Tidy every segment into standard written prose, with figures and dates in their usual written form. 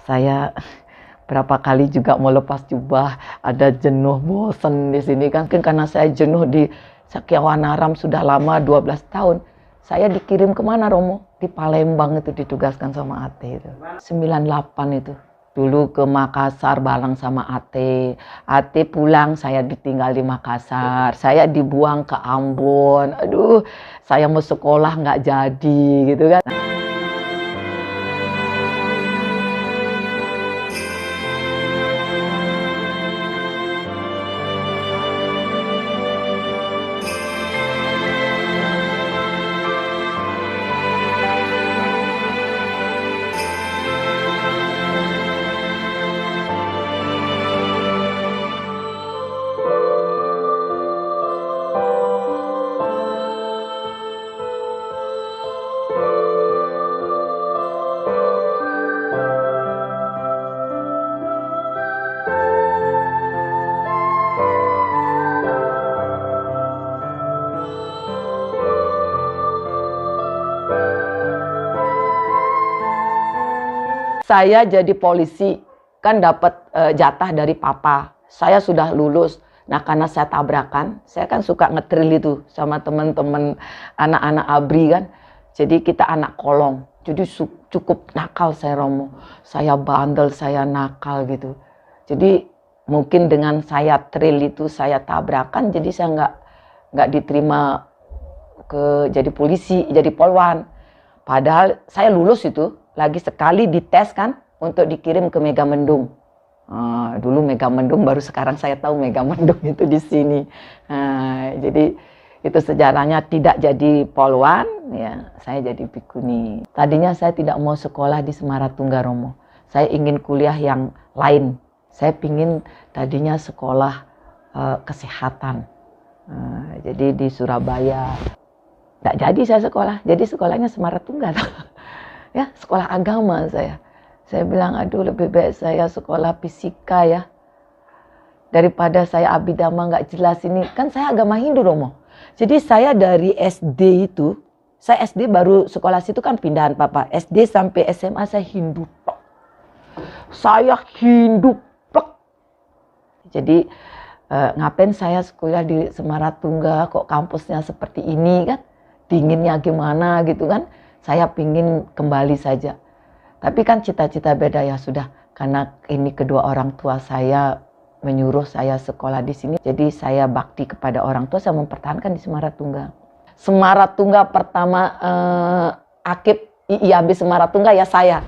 Saya berapa kali juga mau lepas jubah, ada jenuh, bosen di sini kan. Karena saya jenuh di Sakyawanaram sudah lama 12 tahun. Saya dikirim kemana Romo? Di Palembang itu ditugaskan sama Ate itu. 98 itu. Dulu ke Makassar bareng sama Ate. Ate pulang, saya ditinggal di Makassar. Saya dibuang ke Ambon. Aduh, saya mau sekolah nggak jadi gitu kan. Saya jadi polisi, kan dapat jatah dari papa. Saya sudah lulus. Nah, karena saya tabrakan, saya kan suka ngetril itu sama teman-teman anak-anak ABRI kan. Jadi kita anak kolong. Jadi cukup nakal saya Romo. Saya bandel, saya nakal gitu. Jadi mungkin dengan saya tril itu, saya tabrakan, jadi saya nggak diterima jadi polisi, jadi polwan. Padahal saya lulus itu. Lagi sekali dites kan untuk dikirim ke Megamendung. Dulu Megamendung, baru sekarang saya tahu Megamendung itu di sini. Jadi itu sejarahnya tidak jadi polwan, ya saya jadi bikuni. Tadinya saya tidak mau sekolah di Semaratungga Romo. Saya ingin kuliah yang lain. Saya ingin tadinya sekolah kesehatan. Jadi di Surabaya. Tidak jadi saya sekolah. Jadi sekolahnya Semaratungga. Ya, sekolah agama saya. Saya bilang, aduh lebih baik saya sekolah fisika ya. Daripada saya abidama nggak jelas ini. Kan saya agama Hindu Romo. Jadi saya dari SD itu, saya SD baru sekolah situ kan pindahan papa. SD sampai SMA saya Hindu. Saya Hindu. Jadi ngapain saya sekolah di Semaratungga, kok kampusnya seperti ini kan. Dinginnya gimana gitu kan. Saya pingin kembali saja. Tapi kan cita-cita beda ya sudah. Karena ini kedua orang tua saya menyuruh saya sekolah di sini. Jadi saya bakti kepada orang tua, saya mempertahankan di Semaratungga. Semaratungga pertama akib IIAB Semaratungga ya saya.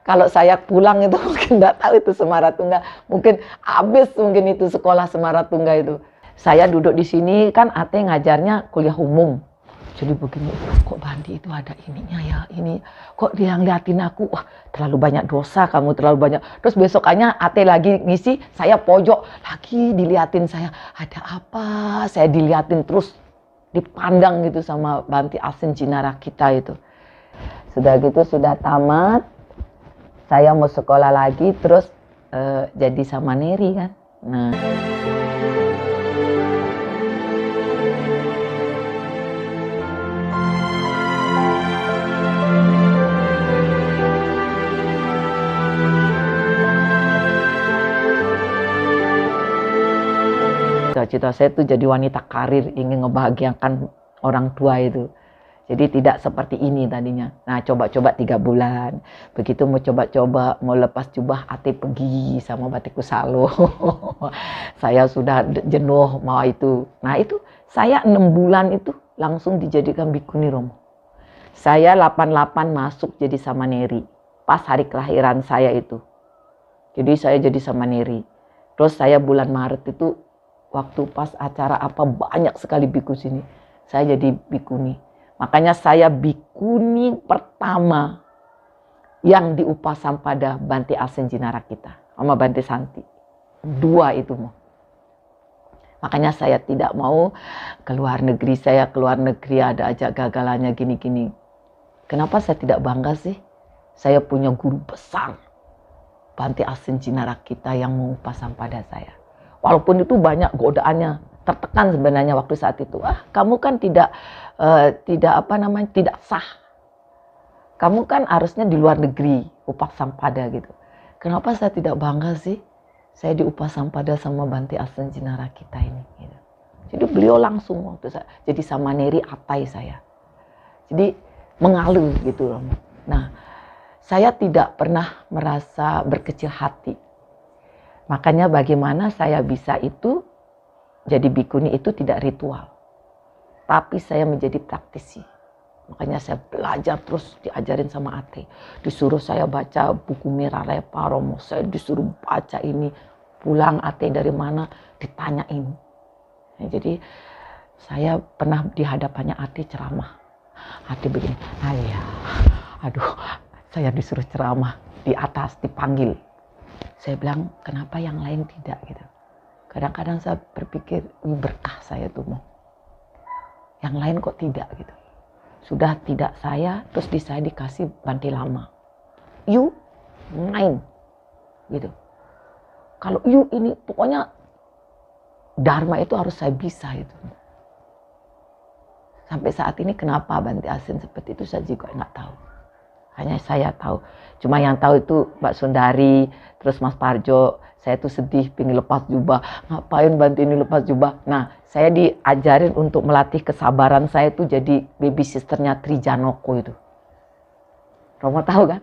Kalau saya pulang itu mungkin nggak tahu itu Semaratungga. Mungkin habis mungkin itu sekolah Semaratungga itu. Saya duduk di sini kan Ate ngajarnya kuliah umum. Jadi begini, kok Bandi itu ada ininya ya, ini kok dia ngeliatin aku, wah terlalu banyak dosa kamu, terlalu banyak. Terus besokannya Ate lagi ngisi, saya pojok, lagi diliatin saya, ada apa? Saya diliatin terus, dipandang gitu sama Banti Asin Jinara kita itu. Sudah gitu, sudah tamat, saya mau sekolah lagi, terus jadi samaneri kan. Nah. Cita-cita saya itu jadi wanita karir, ingin ngebahagiakan orang tua itu. Jadi tidak seperti ini tadinya. Nah coba-coba 3 bulan. Begitu mau coba-coba, mau lepas jubah, Ate pergi sama Batiku Salo. Saya sudah jenuh mau itu. Nah itu saya 6 bulan itu langsung dijadikan bikuni Romo. Saya 88 masuk jadi samaneri. Pas hari kelahiran saya itu. Jadi saya jadi samaneri. Terus saya bulan Maret itu waktu pas acara apa banyak sekali biku sini. Saya jadi bikuni. Makanya saya bikuni pertama yang di Upasampada Banti Asin Jinara kita. Sama Banti Santi. 2 itu mau. Makanya saya tidak mau keluar negeri. Saya keluar negeri ada aja gagalannya gini-gini. Kenapa saya tidak bangga sih? Saya punya guru besar. Banti Asin Jinara kita yang mau Upasampada saya. Walaupun itu banyak godaannya, tertekan sebenarnya waktu saat itu. Kamu kan tidak sah. Kamu kan harusnya di luar negeri, Upasampada gitu. kenapa saya tidak bangga sih? Saya diupah Sampada sama Bante Asen Jinara kita ini. Gitu. Jadi beliau langsung waktu saya, jadi sama Neri Atai saya. Jadi mengalir gitu Romo. Nah, saya tidak pernah merasa berkecil hati. Makanya bagaimana saya bisa itu, jadi bikuni itu tidak ritual. Tapi saya menjadi praktisi. Makanya saya belajar terus diajarin sama Ate. Disuruh saya baca buku Merah Repa Romo. Saya disuruh baca ini. Pulang Ate dari mana ditanyain. Nah, jadi saya pernah di hadapannya Ate ceramah. Ate begini, ayah, aduh saya disuruh ceramah di atas dipanggil. Saya bilang kenapa yang lain tidak gitu. Kadang-kadang saya berpikir berkah saya tuh mau. Yang lain kok tidak gitu. Sudah tidak saya, terus saya dikasih Bante Lama. You main gitu. Kalau you ini pokoknya Dharma itu harus saya bisa itu. Sampai saat ini kenapa Bante Asen seperti itu saya juga nggak tahu. Hanya saya tahu. Cuma yang tahu itu Mbak Sundari, terus Mas Parjo. Saya tuh sedih pengen lepas jubah. Ngapain Bante ini lepas jubah? Nah, saya diajarin untuk melatih kesabaran saya tuh jadi baby sisternya Trijanoko itu. Romo tahu kan?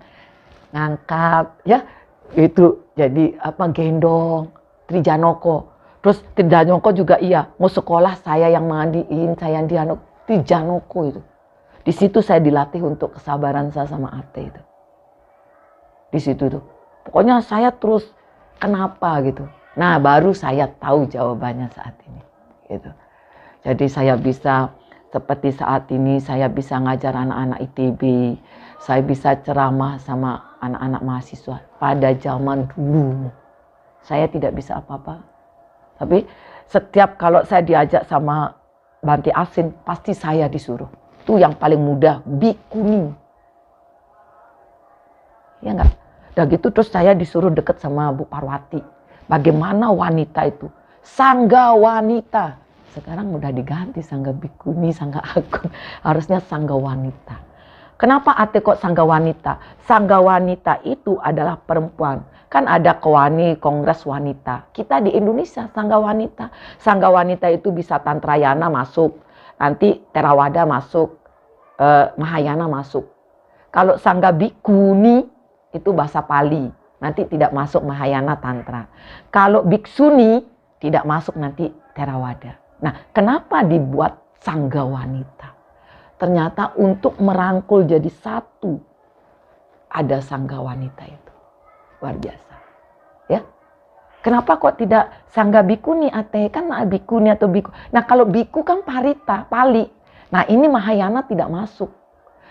Ngangkat ya itu jadi apa gendong Trijanoko. Terus Trijanoko juga iya mau sekolah saya yang mandiin, saya yang dianuk Trijanoko itu. Di situ saya dilatih untuk kesabaran saya sama Ate itu. Di situ tuh. Pokoknya saya terus kenapa gitu. Nah, baru saya tahu jawabannya saat ini gitu. Jadi saya bisa seperti saat ini saya bisa ngajar anak-anak ITB. Saya bisa ceramah sama anak-anak mahasiswa. Pada zaman dulu saya tidak bisa apa-apa. Tapi setiap kalau saya diajak sama Bante Asen pasti saya disuruh. Itu yang paling mudah, bikuni. Ya enggak? Udah gitu terus saya disuruh deket sama Bu Parwati. Bagaimana wanita itu? Sangga wanita. Sekarang udah diganti sangga bikuni, sangga agung. Harusnya sangga wanita. Kenapa Ate kok sangga wanita? Sangga wanita itu adalah perempuan. Kan ada Kewani, Kongres Wanita. Kita di Indonesia sangga wanita. Sangga wanita itu bisa Tantrayana masuk. Nanti Theravada masuk. Mahayana masuk. Kalau sangga bikuni itu bahasa Pali. Nanti tidak masuk Mahayana Tantra. Kalau biksuni tidak masuk nanti Theravada. Nah, kenapa dibuat sangga wanita? Ternyata untuk merangkul jadi satu ada sangga wanita itu. Luar biasa. Ya. Kenapa kok tidak sangga bikuni Ate? Kan bikuni atau biku. Nah, kalau biku kan parita, Pali. Nah, ini Mahayana tidak masuk.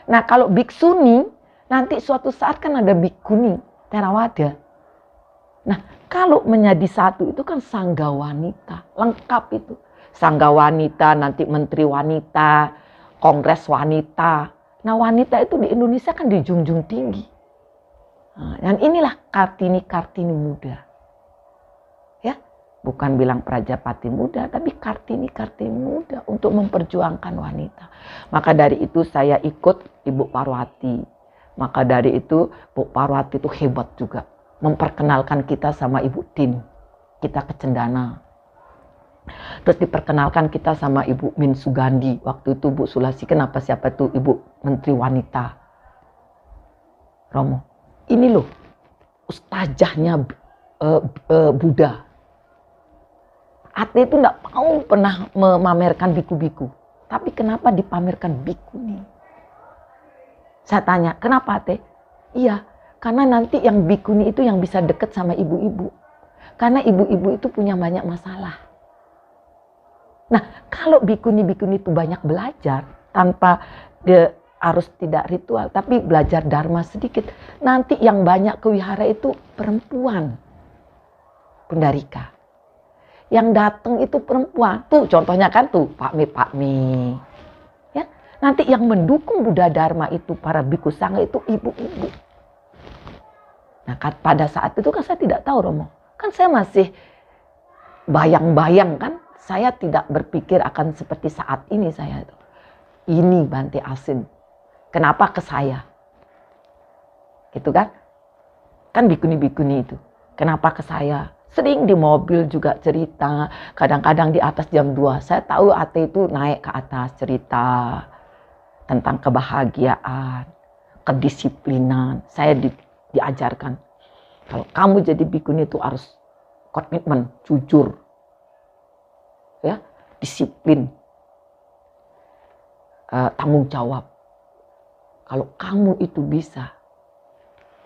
Nah, kalau biksuni nanti suatu saat kan ada bikuni, Theravada. Nah, kalau menjadi satu itu kan sangga wanita, lengkap itu. Sangga wanita, nanti menteri wanita, kongres wanita. Nah, wanita itu di Indonesia kan dijunjung tinggi. Nah, dan inilah Kartini-Kartini muda. Ya, bukan bilang Prajapati muda, tapi Kartini-Kartini muda untuk memperjuangkan wanita. Maka dari itu saya ikut Ibu Parwati. Maka dari itu Bu Parwati itu hebat juga. Memperkenalkan kita sama Ibu Tin. Kita ke Cendana. Terus diperkenalkan kita sama Ibu Min Sugandi. Waktu itu Bu Sulasi, kenapa siapa itu Ibu Menteri Wanita. Romo, ini loh ustazahnya Buddha. Ate itu enggak mau pernah memamerkan biku-biku. Tapi kenapa dipamerkan bikuni? Saya tanya, kenapa Ate? Iya, karena nanti yang bikuni itu yang bisa deket sama ibu-ibu. Karena ibu-ibu itu punya banyak masalah. Nah, kalau bikuni-bikuni itu banyak belajar tanpa harus tidak ritual, tapi belajar dharma sedikit, nanti yang banyak ke wihara itu perempuan. Pundarika. Yang datang itu perempuan. Tuh contohnya kan tuh Pak Mi. Ya, nanti yang mendukung Buddha Dharma itu para biku sangga itu ibu-ibu. Nah, pada saat itu kan saya tidak tahu Romo. Kan saya masih bayang-bayang kan. Saya tidak berpikir akan seperti saat ini saya itu. Ini Bante Asen. Kenapa ke saya? Gitu kan? Kan bikuni-bikuni itu. Kenapa ke saya? Sering di mobil juga cerita, kadang-kadang di atas jam 2. Saya tahu Ate itu naik ke atas cerita tentang kebahagiaan, kedisiplinan. Saya diajarkan, kalau kamu jadi bikuni itu harus komitmen, jujur, ya, disiplin, tanggung jawab. Kalau kamu itu bisa,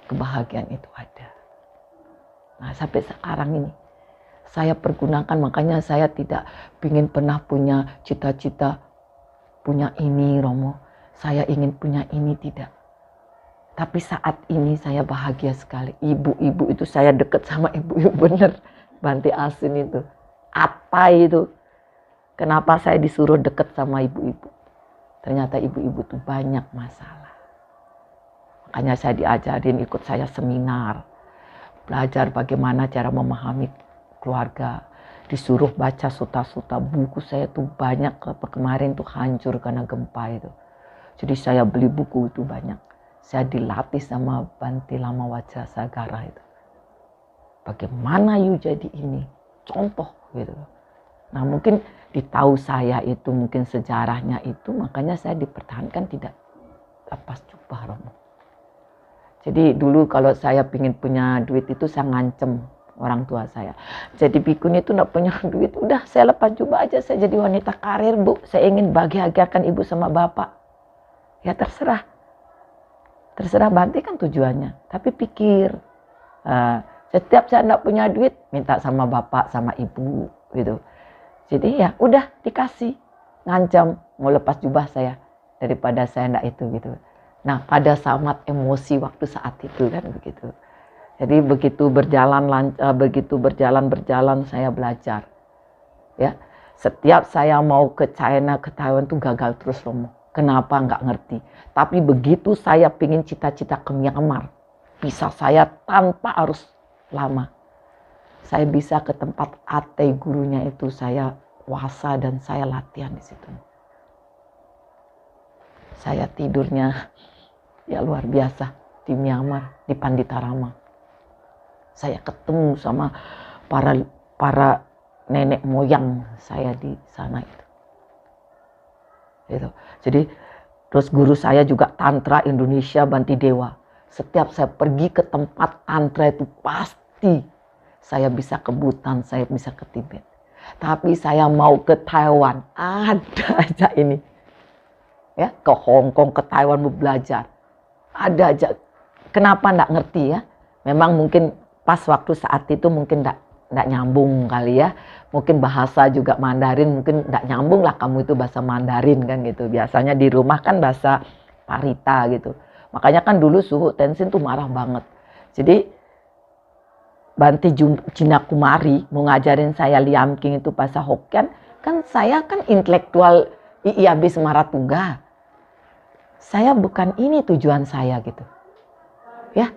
kebahagiaan itu ada. Nah, sampai sekarang ini saya pergunakan, makanya saya tidak ingin pernah punya cita-cita punya ini, Romo. Saya ingin punya ini, tidak. Tapi saat ini saya bahagia sekali. Ibu-ibu itu, saya deket sama ibu-ibu bener. Banti Asin itu. Apa itu? Kenapa saya disuruh deket sama ibu-ibu? Ternyata ibu-ibu itu banyak masalah. Makanya saya diajarin, ikut saya seminar. Belajar bagaimana cara memahami keluarga. Disuruh baca suta-suta. Buku saya tuh banyak. Kemarin tuh hancur karena gempa itu. Jadi saya beli buku itu banyak. Saya dilatih sama Banti Lama Wajrasagara itu. Bagaimana you jadi ini? Contoh gitu. Nah mungkin ditahu saya itu, mungkin sejarahnya itu, makanya saya dipertahankan tidak lepas jubah, Romo. Jadi dulu kalau saya ingin punya duit itu saya ngancem orang tua saya. Jadi bikuni itu enggak punya duit, udah saya lepas jubah aja, saya jadi wanita karir, Bu. Saya ingin bahagiakan ibu sama bapak. Ya terserah. Terserah Banti kan tujuannya. Tapi pikir, setiap saya enggak punya duit, minta sama bapak sama ibu gitu. Jadi ya udah dikasih, ngancam mau lepas jubah saya daripada saya enggak itu gitu. Nah pada saat emosi waktu saat itu kan begitu. Jadi begitu berjalan saya belajar. Ya, setiap saya mau ke China, ke Taiwan tuh gagal terus, Romo. Kenapa nggak ngerti. Tapi begitu saya pingin cita-cita ke Myanmar, bisa saya tanpa harus lama. Saya bisa ke tempat Ate gurunya itu, saya puasa dan saya latihan di situ. Saya tidurnya ya luar biasa di Myanmar, di Panditarama. Saya ketemu sama para nenek moyang saya di sana itu. Gitu. Jadi terus guru saya juga Tantra Indonesia Banti Dewa. Setiap saya pergi ke tempat Tantra itu pasti saya bisa ke Bhutan, saya bisa ke Tibet. Tapi saya mau ke Taiwan, ada aja ini. Ya, ke Hong Kong, ke Taiwan mau belajar. Ada aja. Kenapa enggak ngerti ya? Memang mungkin pas waktu saat itu mungkin enggak nyambung kali ya. Mungkin bahasa juga Mandarin, mungkin enggak nyambung lah kamu itu bahasa Mandarin kan gitu. Biasanya di rumah kan bahasa Parita gitu. Makanya kan dulu suhu Tenzin tuh marah banget. Jadi Banti Jinakumari mau ngajarin saya Liam King itu bahasa Hokkien. Kan saya kan intelektual IIAB Semaratuga. Saya bukan ini tujuan saya gitu. Ya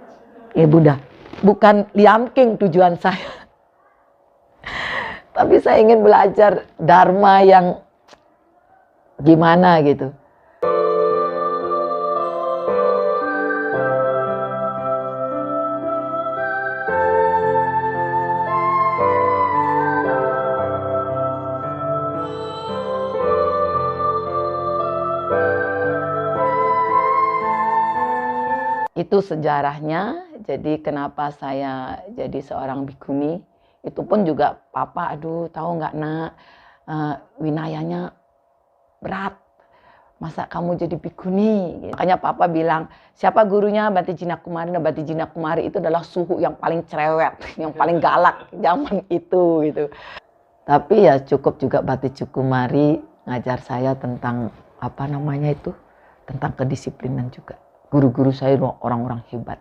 Bunda. Bukan Liam King tujuan saya. Tapi saya ingin belajar Dharma yang gimana gitu. Itu sejarahnya. Jadi kenapa saya jadi seorang bikuni. Itu pun juga papa, aduh tahu nggak nak, winayanya berat. Masa kamu jadi bikuni? Makanya papa bilang, siapa gurunya? Banti Jinakumari. Nah, Banti Jinakumari itu adalah suhu yang paling cerewet, yang paling galak zaman itu gitu. Tapi ya cukup juga Banti Jinakumari ngajar saya tentang apa namanya itu, tentang kedisiplinan juga. Guru-guru saya orang-orang hebat.